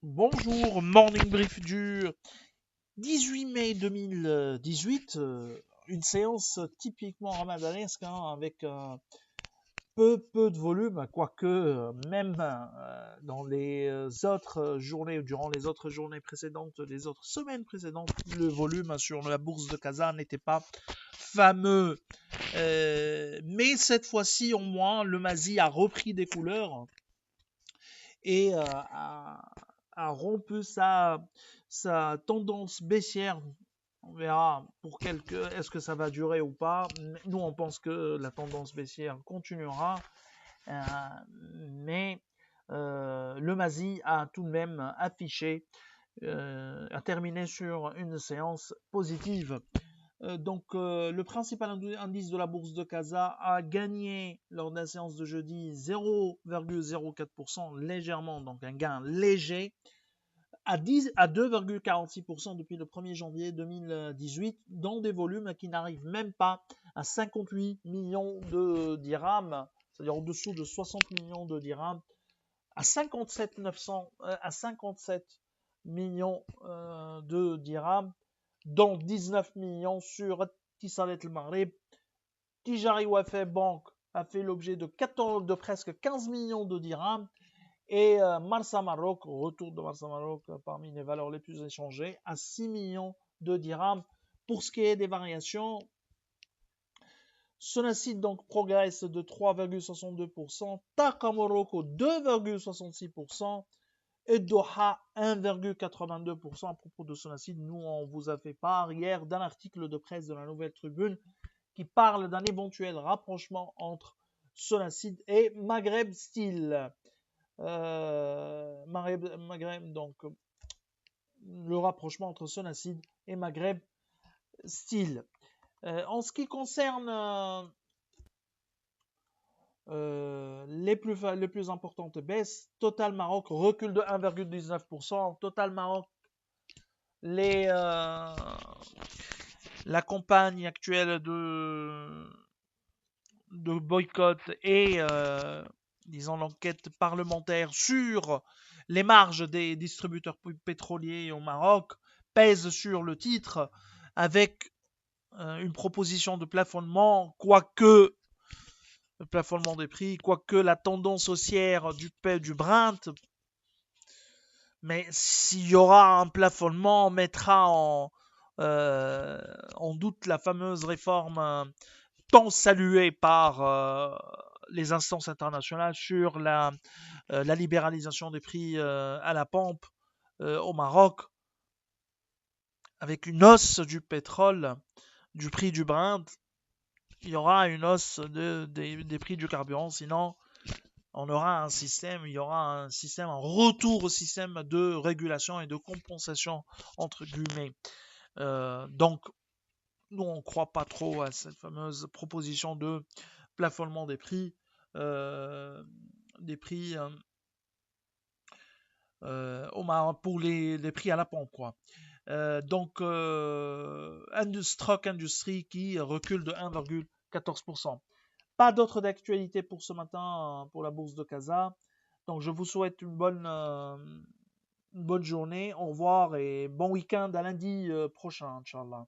Bonjour, morning brief du 18 mai 2018, une séance typiquement ramadanesque avec peu de volume, quoique même dans les autres journées, durant les autres journées précédentes, les autres semaines précédentes, le volume sur la bourse de Kazan n'était pas fameux. Mais cette fois-ci, au moins, le Mazi a repris des couleurs et a rompu sa tendance baissière. On verra pour est-ce que ça va durer ou pas. Nous, on pense que la tendance baissière continuera, mais le Mazi a tout de même affiché, a terminé sur une séance positive. Le principal indice de la bourse de Casa a gagné lors de la séance de jeudi 0,04%, légèrement, donc un gain léger, à 2,46% depuis le 1er janvier 2018, dans des volumes qui n'arrivent même pas à 58 millions de dirhams, c'est-à-dire au-dessous de 60 millions de dirhams, à 57 millions de dirhams, dont 19 millions sur Tisalet al-Maghrib. Tijari Wafé Bank a fait l'objet de presque 15 millions de dirhams. Et Marsa Maroc, retour de Marsa Maroc parmi les valeurs les plus échangées, à 6 millions de dirhams. Pour ce qui est des variations, Sonacid donc progresse de 3,62%, Taqa Morocco 2,66%, et Doha 1,82%. À propos de Sonacid, nous on vous a fait part hier d'un article de presse de la Nouvelle Tribune qui parle d'un éventuel rapprochement entre Sonacid et Maghreb Steel. Maghreb, donc le rapprochement entre Sonacid et Maghreb Steel. En ce qui concerne les plus importantes baisses, Total Maroc recule de 1,19%. Total Maroc, la campagne actuelle de boycott et disons l'enquête parlementaire sur les marges des distributeurs pétroliers au Maroc pèse sur le titre avec une proposition de plafonnement, quoique le plafonnement des prix, quoique la tendance haussière du Brent, mais s'il y aura un plafonnement, on mettra en doute la fameuse réforme tant saluée par les instances internationales sur la libéralisation des prix à la pompe au Maroc, avec une hausse du pétrole, du prix du Brent, il y aura une hausse des prix du carburant, sinon on aura il y aura un retour au système de régulation et de compensation, entre guillemets. Donc, nous, on ne croit pas trop à cette fameuse proposition de plafonnement des prix, au Maroc pour les prix à la pompe, quoi. Strock Industry qui recule de 1,14%. Pas d'autre d'actualité pour ce matin pour la bourse de Casa. Donc je vous souhaite une bonne journée. Au revoir et bon week-end à lundi prochain, Inch'Allah.